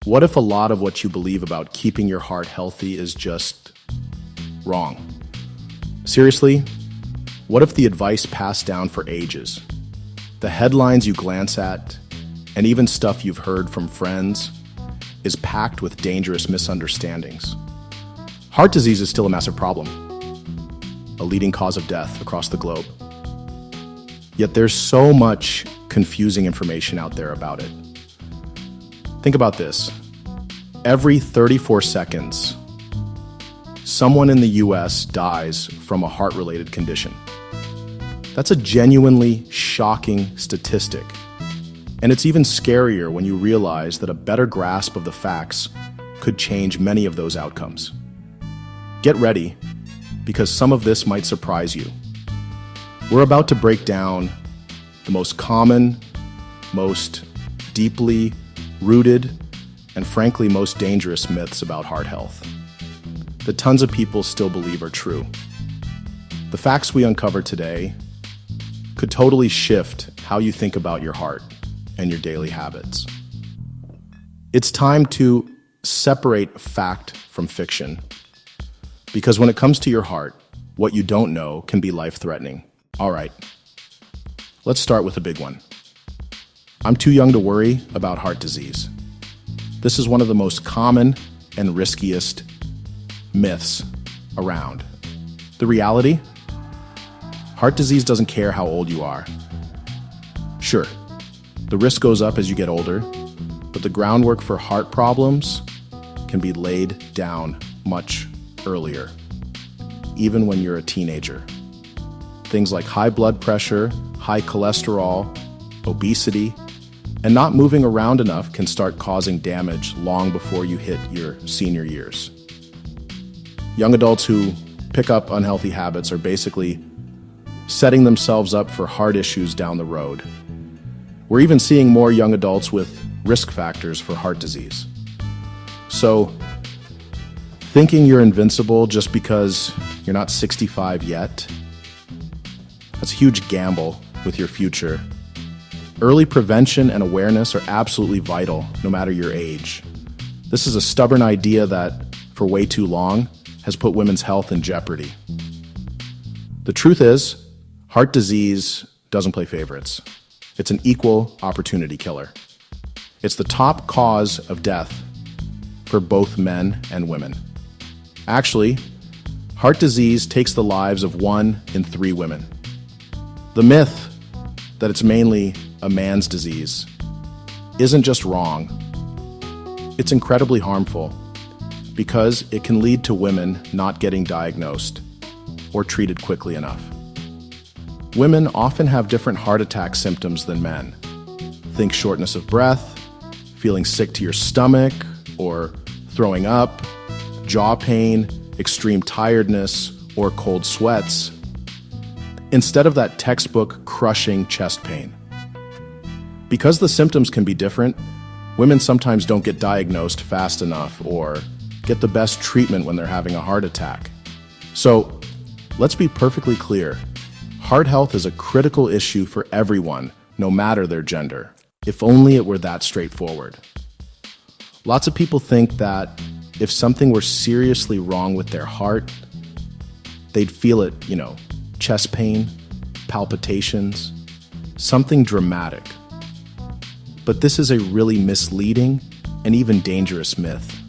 What if a lot of what you believe about keeping your heart healthy is just wrong? Seriously, what if the advice passed down for ages, the headlines you glance at, and even stuff you've heard from friends is packed with dangerous misunderstandings? Heart disease is still a massive problem, a leading cause of death across the globe. Yet there's so much confusing information out there about it. Think about this. Every 34 seconds, someone in the US dies from a heart-related condition. That's a genuinely shocking statistic. And it's even scarier when you realize that a better grasp of the facts could change many of those outcomes. Get ready, because some of this might surprise you. We're about to break down the most common, most deeply rooted, and frankly most dangerous myths about heart health that tons of people still believe are true. The facts we uncover today could totally shift how you think about your heart and your daily habits. It's time to separate fact from fiction, because when it comes to your heart, what you don't know can be life-threatening. All right, let's start with a big one. I'm too young to worry about heart disease. This is one of the most common and riskiest myths around. The reality? Heart disease doesn't care how old you are. Sure, the risk goes up as you get older, but the groundwork for heart problems can be laid down much earlier, even when you're a teenager. Things like high blood pressure, high cholesterol, obesity, and not moving around enough can start causing damage long before you hit your senior years. Young adults who pick up unhealthy habits are basically setting themselves up for heart issues down the road. We're even seeing more young adults with risk factors for heart disease. So, thinking you're invincible just because you're not 65 yet, that's a huge gamble with your future. Early prevention and awareness are absolutely vital, no matter your age. This is a stubborn idea that, for way too long, has put women's health in jeopardy. The truth is, heart disease doesn't play favorites. It's an equal opportunity killer. It's the top cause of death for both men and women. Actually, heart disease takes the lives of 1 in 3 women. The myth that it's mainly a man's disease isn't just wrong, it's incredibly harmful because it can lead to women not getting diagnosed or treated quickly enough. Women often have different heart attack symptoms than men. Think shortness of breath, feeling sick to your stomach or throwing up, jaw pain, extreme tiredness, or cold sweats, instead of that textbook crushing chest pain. Because the symptoms can be different, women sometimes don't get diagnosed fast enough or get the best treatment when they're having a heart attack. So, let's be perfectly clear. Heart health is a critical issue for everyone, no matter their gender. If only it were that straightforward. Lots of people think that if something were seriously wrong with their heart, they'd feel it, chest pain, palpitations, something dramatic. But this is a really misleading and even dangerous myth.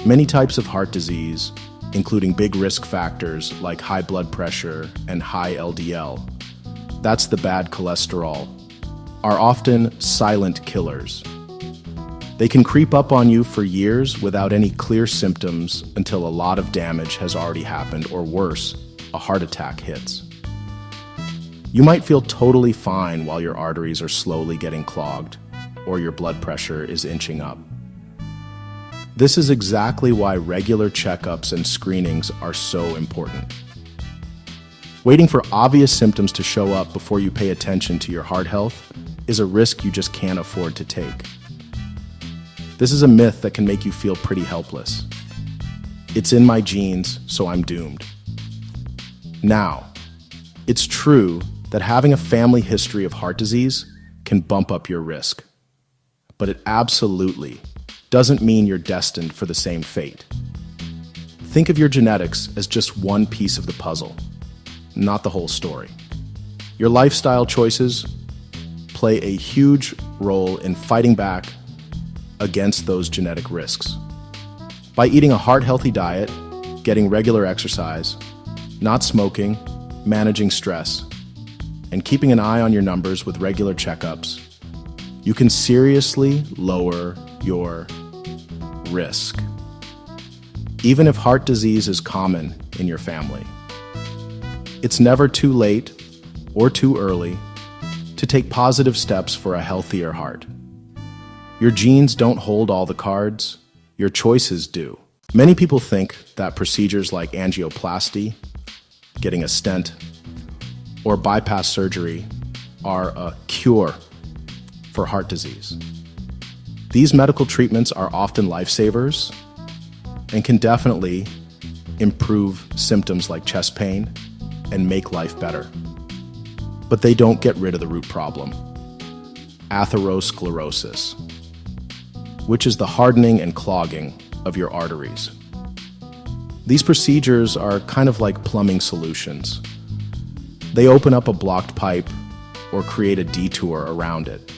Many types of heart disease, including big risk factors like high blood pressure and high LDL, that's the bad cholesterol, are often silent killers. They can creep up on you for years without any clear symptoms until a lot of damage has already happened, or worse, a heart attack hits. You might feel totally fine while your arteries are slowly getting clogged, or your blood pressure is inching up. This is exactly why regular checkups and screenings are so important. Waiting for obvious symptoms to show up before you pay attention to your heart health is a risk you just can't afford to take. This is a myth that can make you feel pretty helpless. It's in my genes, so I'm doomed. Now, it's true that having a family history of heart disease can bump up your risk, but it absolutely doesn't mean you're destined for the same fate. Think of your genetics as just one piece of the puzzle, not the whole story. Your lifestyle choices play a huge role in fighting back against those genetic risks. By eating a heart-healthy diet, getting regular exercise, not smoking, managing stress, and keeping an eye on your numbers with regular checkups, you can seriously lower your risk, even if heart disease is common in your family. It's never too late or too early to take positive steps for a healthier heart. Your genes don't hold all the cards, your choices do. Many people think that procedures like angioplasty, getting a stent, or bypass surgery are a cure for heart disease. These medical treatments are often lifesavers and can definitely improve symptoms like chest pain and make life better. But they don't get rid of the root problem, atherosclerosis, which is the hardening and clogging of your arteries. These procedures are kind of like plumbing solutions. They open up a blocked pipe or create a detour around it.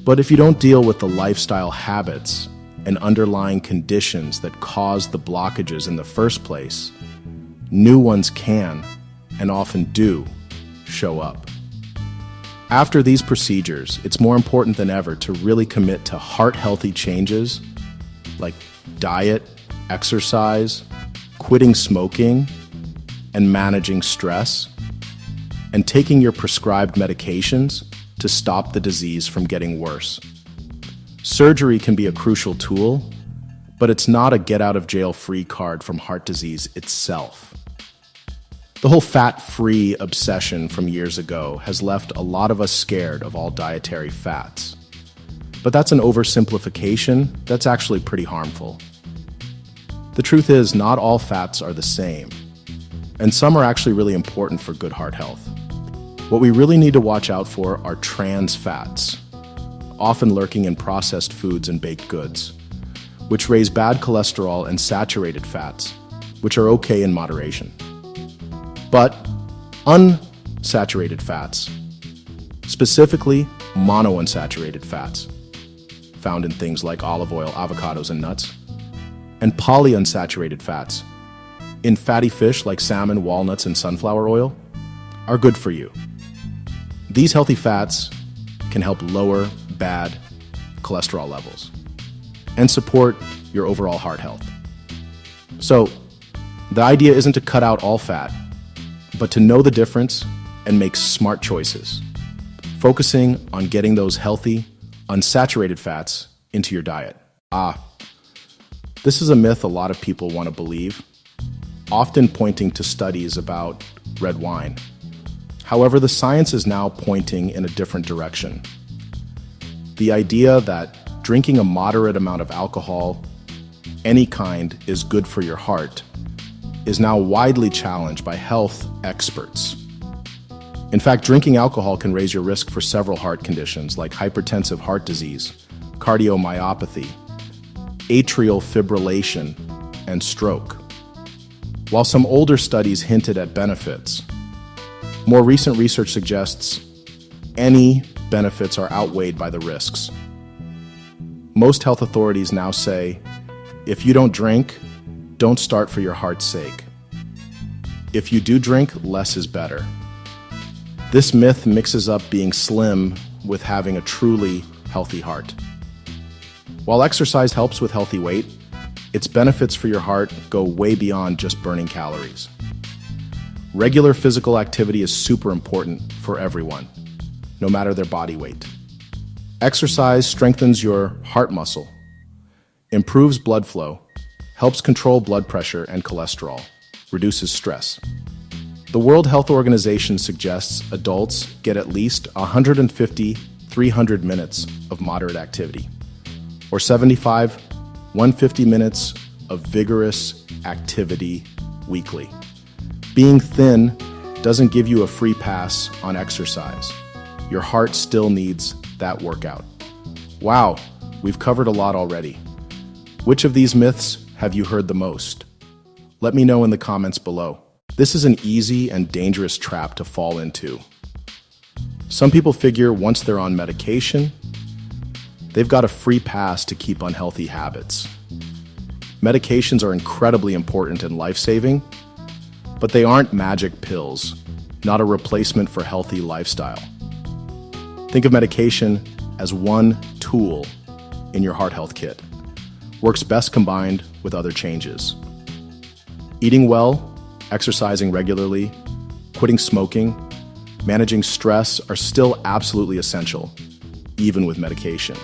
But if you don't deal with the lifestyle habits and underlying conditions that cause the blockages in the first place, new ones can, and often do, show up. After these procedures, it's more important than ever to really commit to heart-healthy changes like diet, exercise, quitting smoking, and managing stress, and taking your prescribed medications to stop the disease from getting worse. Surgery can be a crucial tool, but it's not a get-out-of-jail-free card from heart disease itself. The whole fat-free obsession from years ago has left a lot of us scared of all dietary fats. But that's an oversimplification that's actually pretty harmful. The truth is, not all fats are the same, and some are actually really important for good heart health. What we really need to watch out for are trans fats, often lurking in processed foods and baked goods, which raise bad cholesterol, and saturated fats, which are okay in moderation. But unsaturated fats, specifically monounsaturated fats, found in things like olive oil, avocados, and nuts, and polyunsaturated fats in fatty fish like salmon, walnuts, and sunflower oil, are good for you. These healthy fats can help lower bad cholesterol levels and support your overall heart health. So, the idea isn't to cut out all fat, but to know the difference and make smart choices, focusing on getting those healthy, unsaturated fats into your diet. This is a myth a lot of people want to believe, often pointing to studies about red wine. However, the science is now pointing in a different direction. The idea that drinking a moderate amount of alcohol, any kind, is good for your heart is now widely challenged by health experts. In fact, drinking alcohol can raise your risk for several heart conditions like hypertensive heart disease, cardiomyopathy, atrial fibrillation, and stroke. While some older studies hinted at benefits, more recent research suggests any benefits are outweighed by the risks. Most health authorities now say, if you don't drink, don't start for your heart's sake. If you do drink, less is better. This myth mixes up being slim with having a truly healthy heart. While exercise helps with healthy weight, its benefits for your heart go way beyond just burning calories. Regular physical activity is super important for everyone, no matter their body weight. Exercise strengthens your heart muscle, improves blood flow, helps control blood pressure and cholesterol, reduces stress. The World Health Organization suggests adults get at least 150-300 minutes of moderate activity, or 150 minutes of vigorous activity weekly. Being thin doesn't give you a free pass on exercise. Your heart still needs that workout. Wow, we've covered a lot already. Which of these myths have you heard the most? Let me know in the comments below. This is an easy and dangerous trap to fall into. Some people figure once they're on medication, they've got a free pass to keep unhealthy habits. Medications are incredibly important and life-saving, but they aren't magic pills, not a replacement for healthy lifestyle. Think of medication as one tool in your heart health kit. Works best combined with other changes. Eating well, exercising regularly, quitting smoking, managing stress are still absolutely essential, even with medication.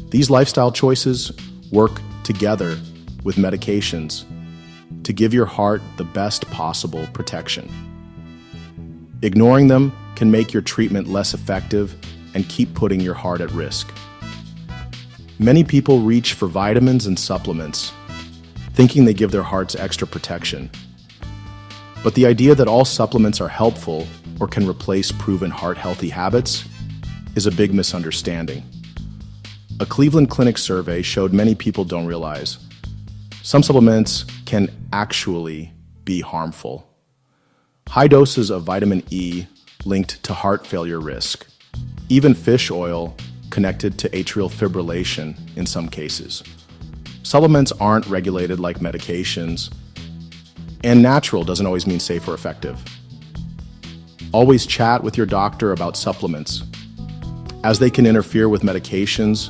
These lifestyle choices work together with medications to give your heart the best possible protection. Ignoring them can make your treatment less effective and keep putting your heart at risk. Many people reach for vitamins and supplements, thinking they give their hearts extra protection. But the idea that all supplements are helpful or can replace proven heart-healthy habits is a big misunderstanding. A Cleveland Clinic survey showed many people don't realize some supplements can actually be harmful. High doses of vitamin E linked to heart failure risk. Even fish oil connected to atrial fibrillation in some cases. Supplements aren't regulated like medications, and natural doesn't always mean safe or effective. Always chat with your doctor about supplements, as they can interfere with medications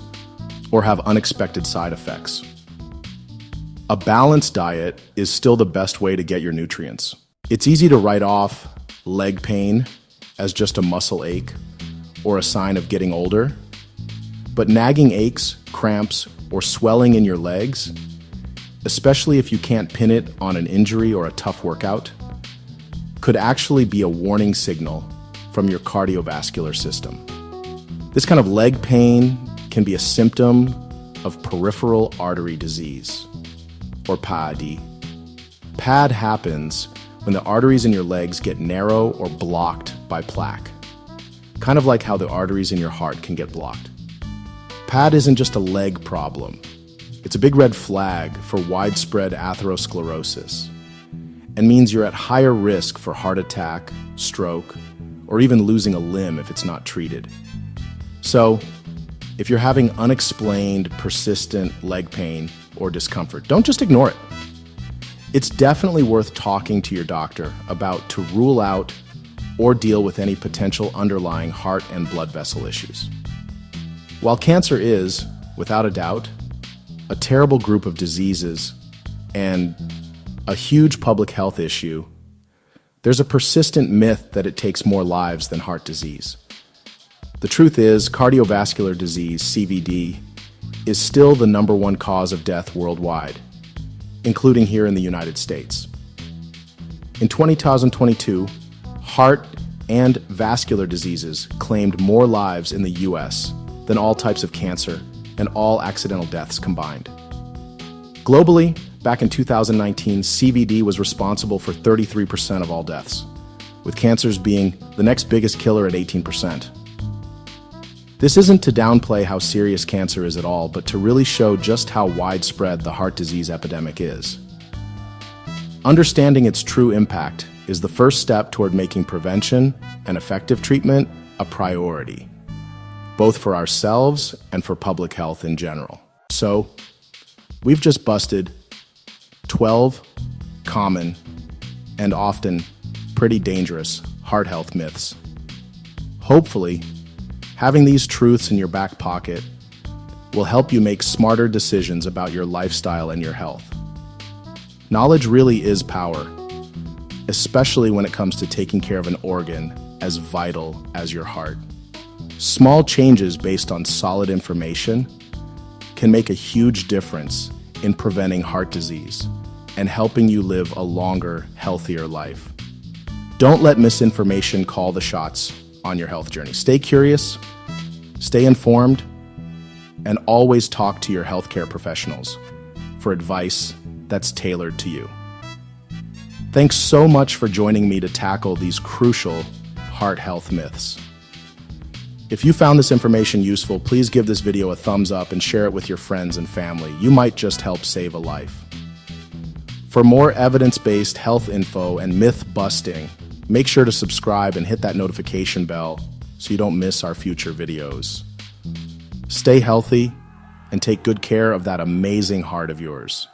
or have unexpected side effects. A balanced diet is still the best way to get your nutrients. It's easy to write off leg pain as just a muscle ache or a sign of getting older, but nagging aches, cramps, or swelling in your legs, especially if you can't pin it on an injury or a tough workout, could actually be a warning signal from your cardiovascular system. This kind of leg pain can be a symptom of peripheral artery disease, or PAD. PAD happens when the arteries in your legs get narrow or blocked by plaque, kind of like how the arteries in your heart can get blocked. PAD isn't just a leg problem. It's a big red flag for widespread atherosclerosis and means you're at higher risk for heart attack, stroke, or even losing a limb if it's not treated. So, if you're having unexplained, persistent leg pain or discomfort, don't just ignore it. It's definitely worth talking to your doctor about to rule out or deal with any potential underlying heart and blood vessel issues. While cancer is, without a doubt, a terrible group of diseases and a huge public health issue, there's a persistent myth that it takes more lives than heart disease. The truth is, cardiovascular disease, CVD, is still the #1 cause of death worldwide, including here in the United States. In 2022, heart and vascular diseases claimed more lives in the US than all types of cancer and all accidental deaths combined. Globally, back in 2019, CVD was responsible for 33% of all deaths, with cancers being the next biggest killer at 18%. This isn't to downplay how serious cancer is at all, but to really show just how widespread the heart disease epidemic is. Understanding its true impact is the first step toward making prevention and effective treatment a priority, both for ourselves and for public health in general. So, we've just busted 12 common and often pretty dangerous heart health myths. Hopefully, having these truths in your back pocket will help you make smarter decisions about your lifestyle and your health. Knowledge really is power, especially when it comes to taking care of an organ as vital as your heart. Small changes based on solid information can make a huge difference in preventing heart disease and helping you live a longer, healthier life. Don't let misinformation call the shots on your health journey. Stay curious, stay informed, and always talk to your healthcare professionals for advice that's tailored to you. Thanks so much for joining me to tackle these crucial heart health myths. If you found this information useful, please give this video a thumbs up and share it with your friends and family. You might just help save a life. For more evidence-based health info and myth busting, make sure to subscribe and hit that notification bell so you don't miss our future videos. Stay healthy and take good care of that amazing heart of yours.